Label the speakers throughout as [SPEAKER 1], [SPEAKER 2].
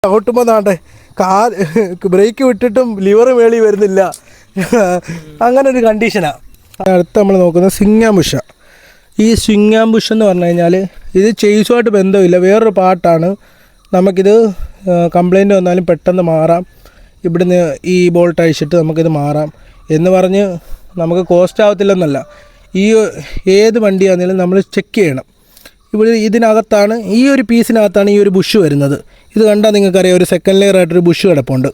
[SPEAKER 1] ചവിട്ടുമ്പോൾ നാട്ടെ break വിട്ടിട്ടും liver മേളി വരുന്നില്ല. അങ്ങനെ ഒരു കണ്ടീഷനാണ്. അടുത്ത് നമ്മൾ നോക്കുന്നത് സിങ്ങാംബുഷ. ഈ സിങ്ങാംബുഷ് എന്ന് പറഞ്ഞു കഴിഞ്ഞാൽ ഇത് ചേസുമായിട്ട് ബന്ധമില്ല, വേറൊരു പാട്ടാണ്. നമുക്കിത് കംപ്ലൈൻറ്റ് വന്നാലും പെട്ടെന്ന് മാറാം, ഇവിടുന്ന് ഈ ബോൾട്ട് അഴിച്ചിട്ട് നമുക്കിത് മാറാം എന്ന് പറഞ്ഞ് നമുക്ക് കോസ്റ്റ് ആവത്തില്ലെന്നല്ല. ഈ ഏത് വണ്ടിയാണെങ്കിലും നമ്മൾ ചെക്ക് ചെയ്യണം. ഇവിടെ ഇതിനകത്താണ്, ഈ ഒരു പീസിനകത്താണ് ഈ ഒരു ബുഷ് വരുന്നത്. ഇത് കണ്ടാൽ നിങ്ങൾക്കറിയാം, ഒരു സെക്കൻഡ് ലെയർ ആയിട്ടൊരു ബുഷ് കിടപ്പുണ്ട്.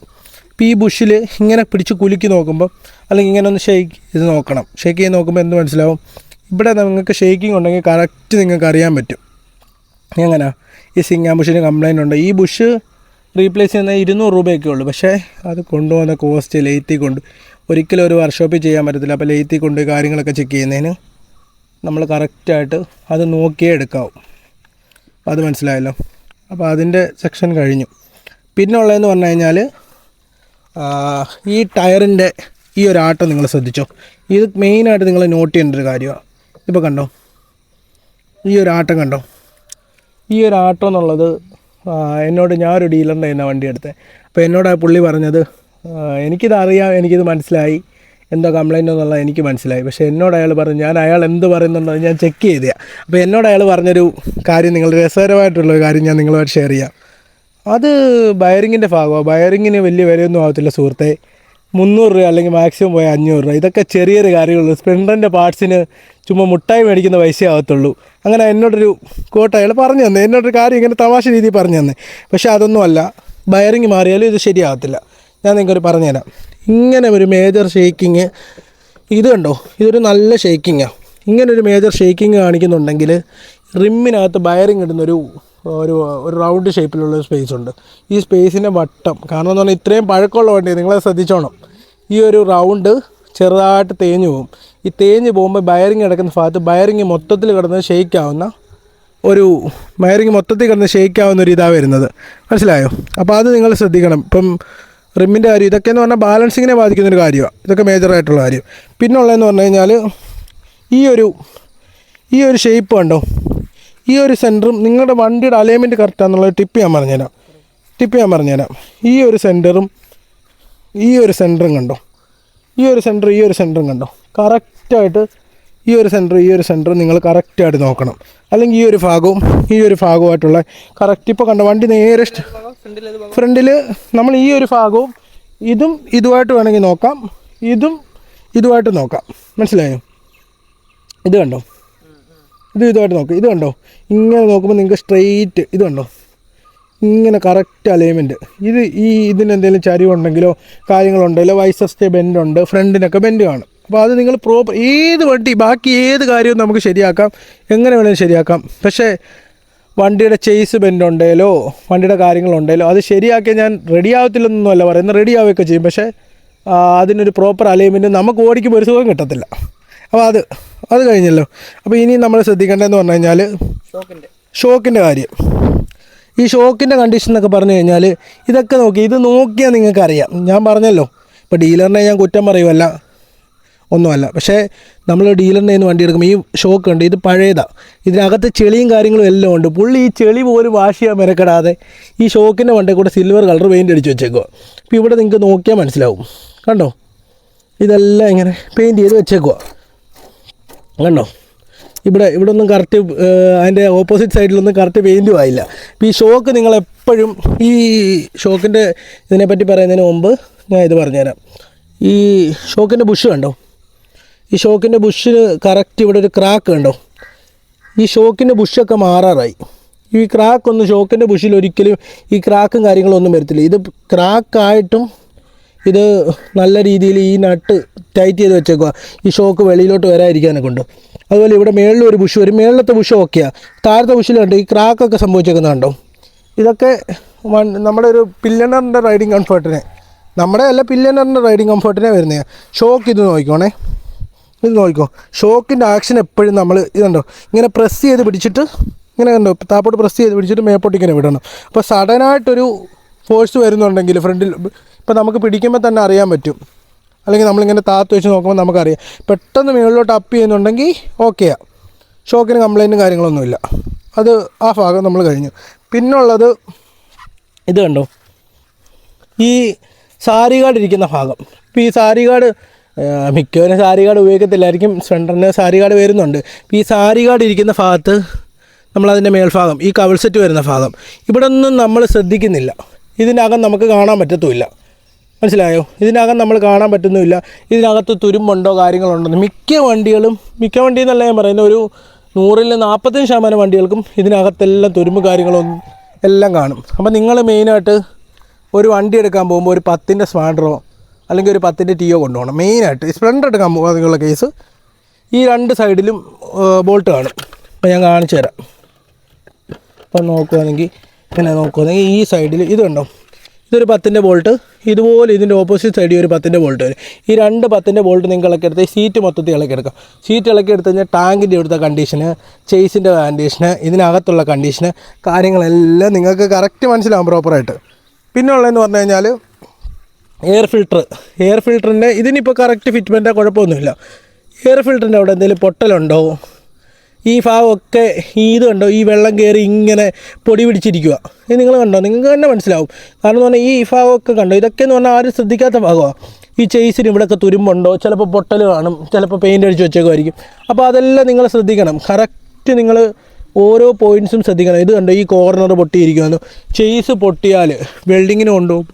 [SPEAKER 1] അപ്പോൾ ഈ ബുഷിൽ ഇങ്ങനെ പിടിച്ച് കുലുക്കി നോക്കുമ്പോൾ, അല്ലെങ്കിൽ ഇങ്ങനെ ഒന്ന് ഷെയ്ക്ക് ഇത് നോക്കണം. ഷെയ്ക്ക് ചെയ്ത് നോക്കുമ്പോൾ എന്ത് മനസ്സിലാവും? ഇവിടെ നിങ്ങൾക്ക് ഷെയ്ക്കിംഗ് ഉണ്ടെങ്കിൽ കറക്റ്റ് നിങ്ങൾക്ക് അറിയാൻ പറ്റും. എങ്ങനെയാണ് ഈ സിങ്ങാംബുഷിന് കംപ്ലൈൻ്റ് ഉണ്ട്. ഈ ബുഷ് റീപ്ലേസ് ചെയ്യുന്ന 200 രൂപയൊക്കെ ഉള്ളൂ. പക്ഷേ അത് കൊണ്ടുപോകുന്ന കോസ്റ്റ് ലെയ്ത്തി കൊണ്ട് ഒരിക്കലും ഒരു വർക്ക്ഷോപ്പിൽ ചെയ്യാൻ പറ്റത്തില്ല. അപ്പോൾ ലെയ്ത്തി കൊണ്ട് കാര്യങ്ങളൊക്കെ ചെക്ക് ചെയ്യുന്നതിന് നമ്മൾ കറക്റ്റായിട്ട് അത് നോക്കിയേ എടുക്കാവും. അത് മനസ്സിലായല്ലോ. അപ്പോൾ അതിൻ്റെ സെക്ഷൻ കഴിഞ്ഞു. പിന്നെ ഉള്ളതെന്ന് പറഞ്ഞു കഴിഞ്ഞാൽ ഈ ടയറിൻ്റെ ഈ ഒരു ആട്ടം നിങ്ങൾ ശ്രദ്ധിച്ചോ. ഇത് മെയിനായിട്ട് നിങ്ങൾ നോട്ട് ചെയ്യേണ്ട ഒരു കാര്യമാണ്. ഇപ്പോൾ കണ്ടോ, ഈ ഒരു ആട്ടം കണ്ടോ? ഈ ഒരു ആട്ടം എന്നുള്ളത് എന്നോട് ഞാനൊരു ഡീലറിൻ്റെ കയ്യിൽ നിന്നാണ് വണ്ടി എടുത്തത്. അപ്പോൾ എന്നോട് ആ പുള്ളി പറഞ്ഞത്, എനിക്കിത് അറിയാം, എനിക്കിത് മനസ്സിലായി, എന്തോ കംപ്ലൈൻ്റ് എന്നുള്ളത് എനിക്ക് മനസ്സിലായി. പക്ഷേ എന്നോട് അയാൾ പറഞ്ഞു, ഞാൻ അയാൾ എന്ത് പറയുന്നുണ്ടോ ഞാൻ ചെക്ക് ചെയ്തതാണ്. അപ്പോൾ എന്നോട് അയാൾ പറഞ്ഞൊരു കാര്യം, നിങ്ങൾ രസകരമായിട്ടുള്ളൊരു കാര്യം ഞാൻ നിങ്ങളുമായിട്ട് ഷെയർ ചെയ്യാം. അത് ബയറിങ്ങിൻ്റെ ഭാഗമാണ്. ബയറിങ്ങിന് വലിയ വിലയൊന്നും ആവത്തില്ല സുഹൃത്തെ. 300 രൂപ അല്ലെങ്കിൽ മാക്സിമം പോയ 500 രൂപ. ഇതൊക്കെ ചെറിയൊരു കാര്യമുള്ളൂ. സ്പ്ലെൻഡറിൻ്റെ പാർട്സിന് ചുമ്മാ മുട്ടായി മേടിക്കുന്ന പൈസയേ ആവത്തുള്ളൂ. അങ്ങനെ എന്നോടൊരു കോട്ട് അയാൾ പറഞ്ഞു തന്നെ, എന്നോടൊരു കാര്യം ഇങ്ങനെ തമാശ രീതിയിൽ പറഞ്ഞു തന്നെ. പക്ഷേ അതൊന്നുമല്ല, ബയറിങ് മാറിയാലും ഇത് ശരിയാകത്തില്ല. ഞാൻ നിങ്ങൾക്കൊരു പറഞ്ഞുതരാം. ഇങ്ങനെ ഒരു മേജർ ഷേക്കിങ്, ഇത് കണ്ടോ, ഇതൊരു നല്ല ഷേക്കിങ്ങാണ്. ഇങ്ങനൊരു മേജർ ഷേക്കിങ് കാണിക്കുന്നുണ്ടെങ്കിൽ റിമ്മിനകത്ത് ബയറിങ് ഇടുന്നൊരു ഒരു റൗണ്ട് ഷേപ്പിലുള്ള സ്പേസ് ഉണ്ട്. ഈ സ്പേസിൻ്റെ വട്ടം, കാരണം എന്ന് പറഞ്ഞാൽ ഇത്രയും പഴക്കമുള്ള വണ്ടി നിങ്ങളെ ശ്രദ്ധിച്ചോണം, ഈ ഒരു റൗണ്ട് ചെറുതായിട്ട് തേഞ്ഞു പോകും. ഈ തേഞ്ഞ് പോകുമ്പോൾ ബയറിങ് കിടക്കുന്ന ഭാഗത്ത് ബയറിങ് മൊത്തത്തിൽ കിടന്ന് ഷെയ്ക്കാവുന്ന ഒരു ഇതാണ് വരുന്നത്. മനസ്സിലായോ? അപ്പോൾ അത് നിങ്ങൾ ശ്രദ്ധിക്കണം. ഇപ്പം റിമ്മിൻ്റെ കാര്യം, ഇതൊക്കെയെന്ന് പറഞ്ഞാൽ ബാലൻസിങ്ങിനെ ബാധിക്കുന്നൊരു കാര്യമാണ്. ഇതൊക്കെ മേജറായിട്ടുള്ള കാര്യം. പിന്നെ ഉള്ളതെന്ന് പറഞ്ഞു കഴിഞ്ഞാൽ ഈ ഒരു ഷേപ്പ് കണ്ടോ, ഈ ഒരു സെൻറ്ററും നിങ്ങളുടെ വണ്ടിയുടെ അലൈൻമെൻറ്റ് കറക്റ്റാണെന്നുള്ള ടിപ്പ് ഞാൻ പറഞ്ഞുതരാം. ഈ ഒരു സെൻറ്ററും കണ്ടോ, ഈ ഒരു സെൻറ്ററും കണ്ടോ, കറക്റ്റായിട്ട് ഈ ഒരു സെൻറ്ററും നിങ്ങൾ കറക്റ്റായിട്ട് നോക്കണം. അല്ലെങ്കിൽ ഈ ഒരു ഭാഗവുമായിട്ടുള്ള കറക്റ്റ്, ഇപ്പോൾ കണ്ടോ വണ്ടി നേരെ ഫ്രണ്ടിൽ നമ്മൾ ഈ ഒരു ഭാഗവും ഇതുമായിട്ട് വേണമെങ്കിൽ നോക്കാം, ഇതുമായിട്ട് നോക്കാം. മനസ്സിലായോ? ഇത് കണ്ടോ, ഇതുമായിട്ട് നോക്കാം. ഇത് കണ്ടോ, ഇങ്ങനെ നോക്കുമ്പോൾ നിങ്ങൾക്ക് സ്ട്രെയിറ്റ് ഇത് കണ്ടോ, ഇങ്ങനെ കറക്റ്റ് അലൈൻമെൻറ്റ്. ഇതിനെന്തെങ്കിലും ചരിവുണ്ടെങ്കിലോ കാര്യങ്ങളുണ്ടെങ്കിലോ വൈസസ്റ്റേ ബെൻഡുണ്ട്, ഫ്രണ്ടിനൊക്കെ ബെൻഡ് കാണും. അപ്പോൾ അത് നിങ്ങൾ പ്രോപ്പർ ബാക്കി ഏത് കാര്യവും നമുക്ക് ശരിയാക്കാം, എങ്ങനെ വേണമെങ്കിലും ശരിയാക്കാം. പക്ഷേ വണ്ടിയുടെ ചേസ് ബെൻഡുണ്ടെങ്കിലോ വണ്ടിയുടെ കാര്യങ്ങളുണ്ടെങ്കിലോ അത് ശരിയാക്കിയാൽ ഞാൻ റെഡി ആവത്തില്ലെന്നൊന്നുമല്ല പറയുന്നത്, റെഡി ആവുകയൊക്കെ ചെയ്യും. പക്ഷേ അതിനൊരു പ്രോപ്പർ അലൈൻമെൻറ്റ് നമുക്ക് ഓടിക്കുമ്പോൾ ഒരു സുഖം കിട്ടത്തില്ല. അപ്പോൾ അത് കഴിഞ്ഞല്ലോ. അപ്പോൾ ഇനി നമ്മൾ ശ്രദ്ധിക്കേണ്ടതെന്ന് പറഞ്ഞു കഴിഞ്ഞാൽ ഷോക്കിൻ്റെ കാര്യം. ഈ ഷോക്കിൻ്റെ കണ്ടീഷൻ എന്നൊക്കെ പറഞ്ഞു കഴിഞ്ഞാൽ ഇതൊക്കെ ഇത് നോക്കിയാൽ നിങ്ങൾക്കറിയാം. ഞാൻ പറഞ്ഞല്ലോ, ഇപ്പോൾ ഡീലറിനെ ഞാൻ കുറ്റം പറയുമല്ല, ഒന്നുമല്ല. പക്ഷേ നമ്മൾ ഡീലറിൻ്റെ നിന്ന് വണ്ടി എടുക്കുമ്പോൾ ഈ ഷോക്ക് ഉണ്ട്, ഇത് പഴയതാണ്, ഇതിനകത്ത് ചെളിയും കാര്യങ്ങളും എല്ലാം ഉണ്ട്. പുള്ളി ഈ ചെളി പോലും വാഷ് ചെയ്യാൻ മെനക്കെടാതെ ഈ ഷോക്കിൻ്റെ വണ്ടിയിൽ കൂടെ സിൽവർ കളർ പെയിൻ്റ് അടിച്ച് വെച്ചേക്കുക. അപ്പോൾ ഇവിടെ നിങ്ങൾക്ക് നോക്കിയാൽ മനസ്സിലാവും. കണ്ടോ, ഇതെല്ലാം ഇങ്ങനെ പെയിൻറ്റ് ചെയ്ത് വെച്ചേക്കുക. കണ്ടോ, ഇവിടെ ഒന്നും കറക്റ്റ്, അതിൻ്റെ ഓപ്പോസിറ്റ് സൈഡിലൊന്നും കറക്റ്റ് പെയിൻറ്റും ആയില്ല. അപ്പോൾ ഈ ഷോക്ക് നിങ്ങളെപ്പോഴും, ഈ ഷോക്കിൻ്റെ ഇതിനെപ്പറ്റി പറയുന്നതിന് മുമ്പ് ഞാൻ ഇത് പറഞ്ഞുതരാം. ഈ ഷോക്കിൻ്റെ ബുഷ് കണ്ടോ, ഈ ഷോക്കിൻ്റെ ബുഷിന് കറക്റ്റ് ഇവിടെ ഒരു ക്രാക്ക് കണ്ടോ, ഈ ഷോക്കിൻ്റെ ബുഷൊക്കെ മാറാറായി. ഈ ക്രാക്കൊന്നും ഷോക്കിൻ്റെ ബുഷിൽ ഒരിക്കലും ഈ ക്രാക്കും കാര്യങ്ങളൊന്നും വരത്തില്ല. ഇത് ക്രാക്കായിട്ടും ഇത് നല്ല രീതിയിൽ ഈ നട്ട് ടൈറ്റ് ചെയ്ത് വെച്ചേക്കുക, ഈ ഷോക്ക് വെളിയിലോട്ട് വരാതിരിക്കാനൊക്കെ ഉണ്ട്. അതുപോലെ ഇവിടെ മേളിൽ ഒരു ബുഷ് വരും, മേളിലത്തെ ബുഷ് ഓക്കെയാണ്, താഴത്തെ ബുഷിലുണ്ട് ഈ ക്രാക്കൊക്കെ സംഭവിച്ചേക്കുന്നുണ്ടോ. ഇതൊക്കെ നമ്മുടെ ഒരു പില്ലനറിൻ്റെ റൈഡിങ് കംഫർട്ടിനെ, പില്ലനറിൻ്റെ റൈഡിങ് കംഫർട്ടിനെ വരുന്നതാണ്. ഷോക്ക് ഇത് നോക്കിക്കോ, ഷോക്കിൻ്റെ ആക്ഷൻ എപ്പോഴും നമ്മൾ ഇതുണ്ടോ ഇങ്ങനെ പ്രസ് ചെയ്ത് പിടിച്ചിട്ട്, ഇങ്ങനെ കണ്ടോ താപ്പോട്ട് പ്രസ് ചെയ്ത് പിടിച്ചിട്ട് മേപ്പോട്ട് ഇങ്ങനെ വിടണം. അപ്പോൾ സഡനായിട്ടൊരു ഫോഴ്സ് വരുന്നുണ്ടെങ്കിൽ ഫ്രണ്ടിൽ, ഇപ്പോൾ നമുക്ക് പിടിക്കുമ്പോൾ തന്നെ അറിയാൻ പറ്റും, അല്ലെങ്കിൽ നമ്മളിങ്ങനെ താത്ത് വെച്ച് നോക്കുമ്പോൾ നമുക്കറിയാം. പെട്ടെന്ന് മുകളിലോട്ട് അപ്പ് ചെയ്യുന്നുണ്ടെങ്കിൽ ഓക്കെയാണ്, ഷോക്കിന് കംപ്ലൈൻറ്റും കാര്യങ്ങളൊന്നുമില്ല. അത് ആ ഭാഗം നമ്മൾ കഴിഞ്ഞു. പിന്നുള്ളത് ഇത് കണ്ടോ, ഈ സാരി ഗാർഡ് ഇരിക്കുന്ന ഭാഗം. ഇപ്പോൾ ഈ സാരി ഗാർഡ് മിക്കവരും സാരി ഗാർഡ് ഉപയോഗിക്കത്തില്ലായിരിക്കും, സ്പ്ലെൻഡറിന് സാരി ഗാർഡ് വരുന്നുണ്ട്. ഇപ്പോൾ ഈ സാരി ഗാർഡ് ഇരിക്കുന്ന ഭാഗത്ത് നമ്മളതിൻ്റെ മേൽഭാഗം, ഈ കവിൾ സെറ്റ് വരുന്ന ഭാഗം, ഇവിടെ ഒന്നും നമ്മൾ ശ്രദ്ധിക്കുന്നില്ല. ഇതിനകം നമുക്ക് കാണാൻ പറ്റത്തുമില്ല, മനസ്സിലായോ? ഇതിനകം നമ്മൾ കാണാൻ പറ്റുന്നുമില്ല ഇതിനകത്ത് തുരുമ്പുണ്ടോ കാര്യങ്ങളുണ്ടോ. മിക്ക വണ്ടിയെന്നല്ല ഞാൻ പറയുന്നത്, ഒരു 100-45% വണ്ടികൾക്കും ഇതിനകത്തെല്ലാം തുരുമ്പ് കാര്യങ്ങളും എല്ലാം കാണും. അപ്പോൾ നിങ്ങൾ മെയിനായിട്ട് ഒരു വണ്ടി എടുക്കാൻ പോകുമ്പോൾ ഒരു 10-ൻ്റെ സ്പാൻഡറോ അല്ലെങ്കിൽ ഒരു 10-ൻ്റെ ടിയോ കൊണ്ടുപോകണം. മെയിനായിട്ട് സ്പ്ലെൻഡർ എടുക്കാൻ പോകുന്ന കേസ് ഈ 2 സൈഡിലും ബോൾട്ട് കാണും. അപ്പോൾ ഞാൻ കാണിച്ചു തരാം. ഇപ്പം നോക്കുകയാണെങ്കിൽ ഈ സൈഡിൽ ഇത് കണ്ടോ, ഇതൊരു 10-ൻ്റെ ബോൾട്ട്, ഇതുപോലെ ഇതിൻ്റെ ഓപ്പോസിറ്റ് സൈഡിൽ ഒരു 10-ൻ്റെ ബോൾട്ട് വരും. ഈ 2 10-ൻ്റെ ബോൾട്ട് നിങ്ങൾ ഇളക്കിയെടുത്ത് ഈ സീറ്റ് മൊത്തത്തിൽ ഇളക്കിയെടുക്കാം. സീറ്റ് ഇളക്കിയെടുത്ത് കഴിഞ്ഞാൽ ടാങ്കിൻ്റെ ഇവിടുത്തെ കണ്ടീഷന്, ചേസിൻ്റെ കണ്ടീഷന്, ഇതിനകത്തുള്ള കണ്ടീഷന് കാര്യങ്ങളെല്ലാം നിങ്ങൾക്ക് കറക്റ്റ് മനസ്സിലാവും പ്രോപ്പറായിട്ട്. പിന്നെ ഉള്ളതെന്ന് പറഞ്ഞു കഴിഞ്ഞാൽ എയർ ഫിൽറ്ററിൻ്റെ ഇതിനിപ്പോൾ കറക്റ്റ് ഫിറ്റ്മെൻറ്റാണ്, കുഴപ്പമൊന്നുമില്ല. എയർ ഫിൽറ്ററിൻ്റെ അവിടെ എന്തെങ്കിലും പൊട്ടലുണ്ടോ, ഈ ഭാഗമൊക്കെ ഇത് കണ്ടോ, ഈ വെള്ളം കയറി ഇങ്ങനെ പൊടി പിടിച്ചിരിക്കുക. ഇത് നിങ്ങൾ കണ്ടോ, നിങ്ങൾക്ക് തന്നെ മനസ്സിലാവും. കാരണം എന്ന് പറഞ്ഞാൽ ഈ ഭാഗമൊക്കെ കണ്ടോ, ഇതൊക്കെ എന്ന് പറഞ്ഞാൽ ആരും ശ്രദ്ധിക്കാത്ത ഭാഗമാണ്. ഈ ചേസിന് ഇവിടെയൊക്കെ തുരുമ്പുണ്ടോ, ചിലപ്പോൾ പൊട്ടൽ കാണും, ചിലപ്പോൾ പെയിൻ്റ് അടിച്ച് വെച്ചേക്കുമായിരിക്കും. അപ്പോൾ അതെല്ലാം നിങ്ങൾ ശ്രദ്ധിക്കണം, കറക്റ്റ് നിങ്ങൾ ഓരോ പോയിൻറ്റ്സും ശ്രദ്ധിക്കണം. ഇത് കണ്ടോ, ഈ കോർണർ പൊട്ടിയിരിക്കുമെന്ന്, ചേസ് പൊട്ടിയാൽ വെൽഡിങ്ങിന് കൊണ്ടുപോകും,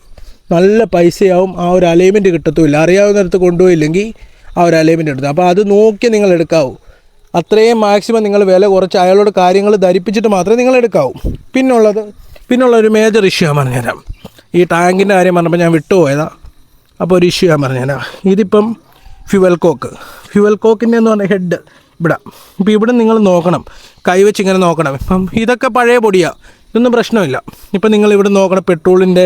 [SPEAKER 1] നല്ല പൈസയാവും, ആ ഒരു അലൈൻമെൻറ്റ് കിട്ടത്തുമില്ല. അറിയാവുന്നിടത്ത് കൊണ്ടുപോയില്ലെങ്കിൽ ആ ഒരു അലൈൻമെൻറ്റ് എടുത്തു. അപ്പോൾ അത് നോക്കി നിങ്ങൾ എടുക്കാവൂ. അത്രയും മാക്സിമം നിങ്ങൾ വില കുറച്ച് അയാളോട് കാര്യങ്ങൾ ധരിപ്പിച്ചിട്ട് മാത്രമേ നിങ്ങൾ എടുക്കാവൂ. പിന്നുള്ളൊരു മേജർ ഇഷ്യൂ ഞാൻ പറഞ്ഞുതരാം. ഈ ടാങ്കിൻ്റെ കാര്യം പറഞ്ഞപ്പോൾ ഞാൻ വിട്ടുപോയതാണ്. അപ്പോൾ ഒരു ഇഷ്യൂ ഞാൻ പറഞ്ഞുതരാം. ഇതിപ്പം ഫ്യുവൽ കോക്കിൻ്റെ എന്ന് പറഞ്ഞാൽ ഹെഡ് ഇവിടെ. ഇപ്പോൾ ഇവിടെ നിങ്ങൾ നോക്കണം, കൈവച്ച് ഇങ്ങനെ നോക്കണം. ഇപ്പം ഇതൊക്കെ പഴയ പൊടിയാണ്, ഇതൊന്നും പ്രശ്നമില്ല. ഇപ്പം നിങ്ങൾ ഇവിടെ നോക്കണം, പെട്രോളിൻ്റെ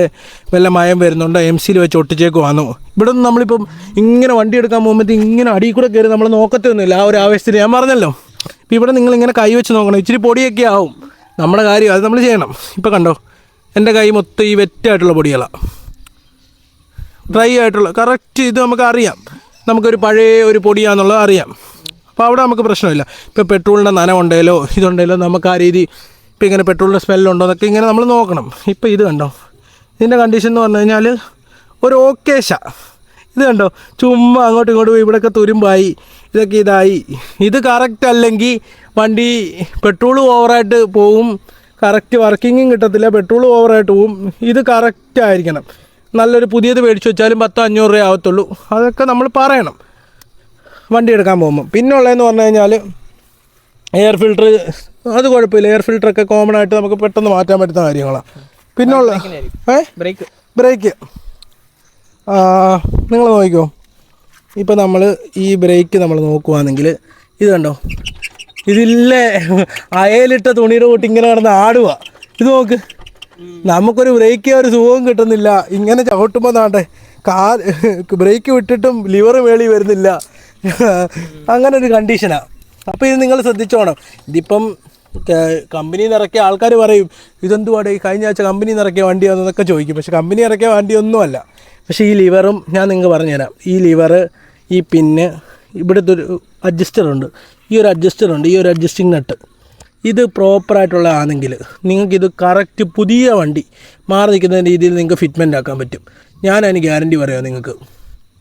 [SPEAKER 1] വല്ല മയം വരുന്നുണ്ടോ, MC-യിൽ വെച്ച് ഒട്ടിച്ചേക്കുവാന്നോ. ഇവിടെ നിന്ന് നമ്മളിപ്പം ഇങ്ങനെ വണ്ടി എടുക്കാൻ പോകുമ്പോഴത്തേക്ക് ഇങ്ങനെ അടിയിൽ കൂടെ കയറി നമ്മൾ നോക്കത്തൊന്നുമില്ല. ആ ഒരു ആവശ്യത്തിൽ ഞാൻ പറഞ്ഞല്ലോ. ഇപ്പോൾ ഇവിടെ നിങ്ങളിങ്ങനെ കൈ വെച്ച് നോക്കണം, ഇച്ചിരി പൊടിയൊക്കെ ആവും, നമ്മുടെ കാര്യം അത് നമ്മൾ ചെയ്യണം. ഇപ്പോൾ കണ്ടോ, എൻ്റെ കൈ മൊത്തം ഈ വെറ്റായിട്ടുള്ള പൊടികളാണ്, ഡ്രൈ ആയിട്ടുള്ള കറക്റ്റ്. ഇത് നമുക്കറിയാം, നമുക്കൊരു പഴയ ഒരു പൊടിയാണെന്നുള്ളത് അറിയാം. അപ്പോൾ അവിടെ നമുക്ക് പ്രശ്നമില്ല. ഇപ്പോൾ പെട്രോളിൻ്റെ നനവുണ്ടേലോ ഇതുണ്ടേലോ നമുക്ക് ആ രീതി, ഇപ്പോൾ ഇങ്ങനെ പെട്രോളിൻ്റെ സ്മെല്ലുണ്ടോ എന്നൊക്കെ ഇങ്ങനെ നമ്മൾ നോക്കണം. ഇപ്പോൾ ഇത് കണ്ടോ, ഇതിൻ്റെ കണ്ടീഷൻ എന്ന് പറഞ്ഞു കഴിഞ്ഞാൽ ഒരു ഓക്കേശ. ഇത് കണ്ടോ, ചുമ്മാ അങ്ങോട്ടും ഇങ്ങോട്ടും പോയി ഇവിടെയൊക്കെ തുരുമ്പായി, ഇതൊക്കെ ഇതായി. ഇത് കറക്റ്റ് അല്ലെങ്കിൽ വണ്ടി പെട്രോൾ ഓവറായിട്ട് പോവും, കറക്റ്റ് വർക്കിങ്ങും കിട്ടത്തില്ല, പെട്രോൾ ഓവറായിട്ട് പോവും. ഇത് കറക്റ്റ് ആയിരിക്കണം. നല്ലൊരു പുതിയത് മേടിച്ച് വെച്ചാലും 10-500 രൂപ ആവത്തുള്ളൂ. അതൊക്കെ നമ്മൾ പറയണം വണ്ടി എടുക്കാൻ പോകുമ്പോൾ. പിന്നെ ഉള്ളതെന്ന് പറഞ്ഞു കഴിഞ്ഞാൽ എയർ ഫിൽറ്റർ, അത് കുഴപ്പമില്ല. എയർ ഫിൽറ്ററൊക്കെ കോമൺ ആയിട്ട് നമുക്ക് പെട്ടെന്ന് മാറ്റാൻ പറ്റുന്ന കാര്യങ്ങളാണ്. പിന്നുള്ള ബ്രേക്ക് നിങ്ങൾ നോക്കിക്കോ. ഇപ്പോൾ നമ്മൾ ഈ ബ്രേക്ക് നമ്മൾ നോക്കുവാണെങ്കിൽ ഇത് കണ്ടോ, ഇതില്ലേ അയലിട്ട തുണിയുടെ കൂട്ടി ഇങ്ങനെ കിടന്ന് ആടുക. ഇത് നോക്ക്, നമുക്കൊരു ബ്രേക്ക് ഒരു സുഖവും കിട്ടുന്നില്ല. ഇങ്ങനെ ചവിട്ടുമ്പോൾ നാട്ടെ ബ്രേക്ക് വിട്ടിട്ടും ലിവർ മേളി വരുന്നില്ല, അങ്ങനെ ഒരു കണ്ടീഷനാണ്. അപ്പോൾ ഇത് നിങ്ങൾ ശ്രദ്ധിച്ചോണം. ഇതിപ്പം കമ്പനിയിൽ നിന്ന് ഇറക്കിയ ആൾക്കാർ പറയും ഇതെന്തുവാടെ ഈ കഴിഞ്ഞ ആഴ്ച കമ്പനിയിൽ നിന്ന് ഇറക്കിയ വണ്ടിയാണെന്നൊക്കെ ചോദിക്കും. പക്ഷേ കമ്പനി ഇറക്കിയ വണ്ടിയൊന്നുമല്ല. പക്ഷേ ഈ ലിവറും ഞാൻ നിങ്ങൾക്ക് പറഞ്ഞുതരാം. ഈ ലിവറ്, ഈ പിന്ന്, ഇവിടുത്തെ ഒരു അഡ്ജസ്റ്ററുണ്ട്, ഈ ഒരു അഡ്ജസ്റ്റിംഗ് നട്ട്, ഇത് പ്രോപ്പറായിട്ടുള്ളതാണെങ്കിൽ നിങ്ങൾക്കിത് കറക്റ്റ് പുതിയ വണ്ടി മാറി നിൽക്കുന്ന രീതിയിൽ നിങ്ങൾക്ക് ഫിറ്റ്മെൻ്റ് ആക്കാൻ പറ്റും. ഞാനതിന് ഗ്യാരണ്ടി പറയാം നിങ്ങൾക്ക്.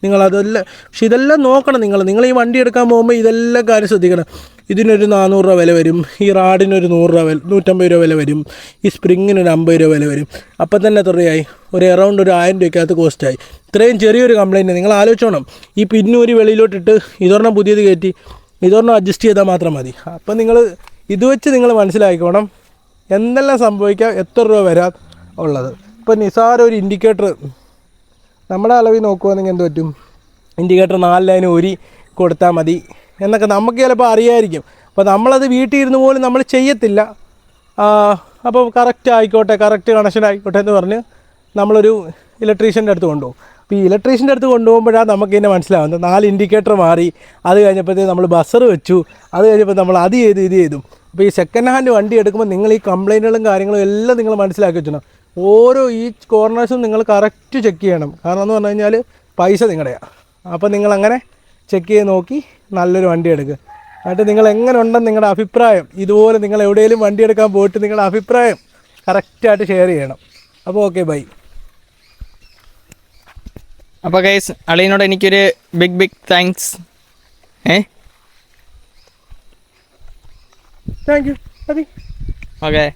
[SPEAKER 1] നിങ്ങളതെല്ലാം, പക്ഷെ ഇതെല്ലാം നോക്കണം. നിങ്ങൾ ഈ വണ്ടി എടുക്കാൻ പോകുമ്പോൾ ഇതെല്ലാം കാര്യം ശ്രദ്ധിക്കണം. ഇതിനൊരു 400 രൂപ വില വരും, ഈ റാഡിനൊരു 150 രൂപ വില വരും, ഈ സ്പ്രിങ്ങിനൊരു 50 രൂപ വില വരും. അപ്പം തന്നെ എത്ര രൂപയായി? ഒരു അറൗണ്ട് ഒരു 1000 രൂപയ്ക്കകത്ത് കോസ്റ്റായി. ഇത്രയും ചെറിയൊരു കംപ്ലയിൻറ്റ് നിങ്ങൾ ആലോചിച്ചോണം. ഈ പിന്നൂരി വെളിയിലോട്ടിട്ട് ഇതൊരെണ്ണം പുതിയത് കയറ്റി ഇതൊരെണ്ണം അഡ്ജസ്റ്റ് ചെയ്താൽ മാത്രം മതി. അപ്പം നിങ്ങൾ ഇത് വെച്ച് നിങ്ങൾ മനസ്സിലാക്കിക്കോണം എന്തെല്ലാം സംഭവിക്കാം, എത്ര രൂപ വരാൻ ഉള്ളത്. ഇപ്പം നിസാര ഒരു ഇൻഡിക്കേറ്റർ നമ്മുടെ അളവിൽ നോക്കുവാണെങ്കിൽ എന്ത് പറ്റും, ഇൻഡിക്കേറ്റർ 4 ലൈൻ ഊരി കൊടുത്താൽ മതി എന്നൊക്കെ നമുക്ക് ചിലപ്പോൾ അറിയായിരിക്കും. അപ്പോൾ നമ്മളത് വീട്ടിൽ ഇരുന്ന് പോലും നമ്മൾ ചെയ്യത്തില്ല. അപ്പോൾ കറക്റ്റ് ആയിക്കോട്ടെ, കറക്റ്റ് കണക്ഷൻ ആയിക്കോട്ടെ എന്ന് പറഞ്ഞ് നമ്മളൊരു ഇലക്ട്രീഷ്യൻ്റെ അടുത്ത് കൊണ്ടുപോകും. അപ്പോൾ ഈ ഇലക്ട്രീഷ്യൻ്റെ അടുത്ത് കൊണ്ടുപോകുമ്പോഴാണ് നമുക്ക് ഇതിനെ മനസ്സിലാവുന്നത്. 4 ഇൻഡിക്കേറ്റർ മാറി, അത് കഴിഞ്ഞപ്പോഴത്തേക്ക് നമ്മൾ ബസർ വെച്ചു, അത് കഴിഞ്ഞപ്പോൾ നമ്മൾ അത് ചെയ്തു ഇത് ചെയ്തു. അപ്പോൾ ഈ സെക്കൻഡ് ഹാൻഡ് വണ്ടി എടുക്കുമ്പോൾ നിങ്ങൾ ഈ കംപ്ലൈൻറ്റുകളും കാര്യങ്ങളും എല്ലാം നിങ്ങൾ മനസ്സിലാക്കി വെച്ചണം. ഓരോ ഈ കോർണേഴ്സും നിങ്ങൾ കറക്റ്റ് ചെക്ക് ചെയ്യണം. കാരണം എന്ന് പറഞ്ഞു കഴിഞ്ഞാൽ പൈസ നിങ്ങളുടെയാണ്. അപ്പോൾ നിങ്ങളങ്ങനെ ചെക്ക് ചെയ്ത് നോക്കി നല്ലൊരു വണ്ടി എടുക്കുക. എന്നിട്ട് നിങ്ങൾ എങ്ങനെ ഉണ്ടെന്ന് നിങ്ങളുടെ അഭിപ്രായം, ഇതുപോലെ നിങ്ങൾ എവിടെയെങ്കിലും വണ്ടി എടുക്കാൻ പോയിട്ട് നിങ്ങളുടെ അഭിപ്രായം കറക്റ്റായിട്ട് ഷെയർ ചെയ്യണം. അപ്പോൾ ഓക്കെ ബൈ.
[SPEAKER 2] അപ്പോൾ ഗൈസ് അളിയനോട് എനിക്കൊരു ബിഗ് താങ്ക്സ്.
[SPEAKER 1] Thank you. മതി.
[SPEAKER 2] ഓക്കെ.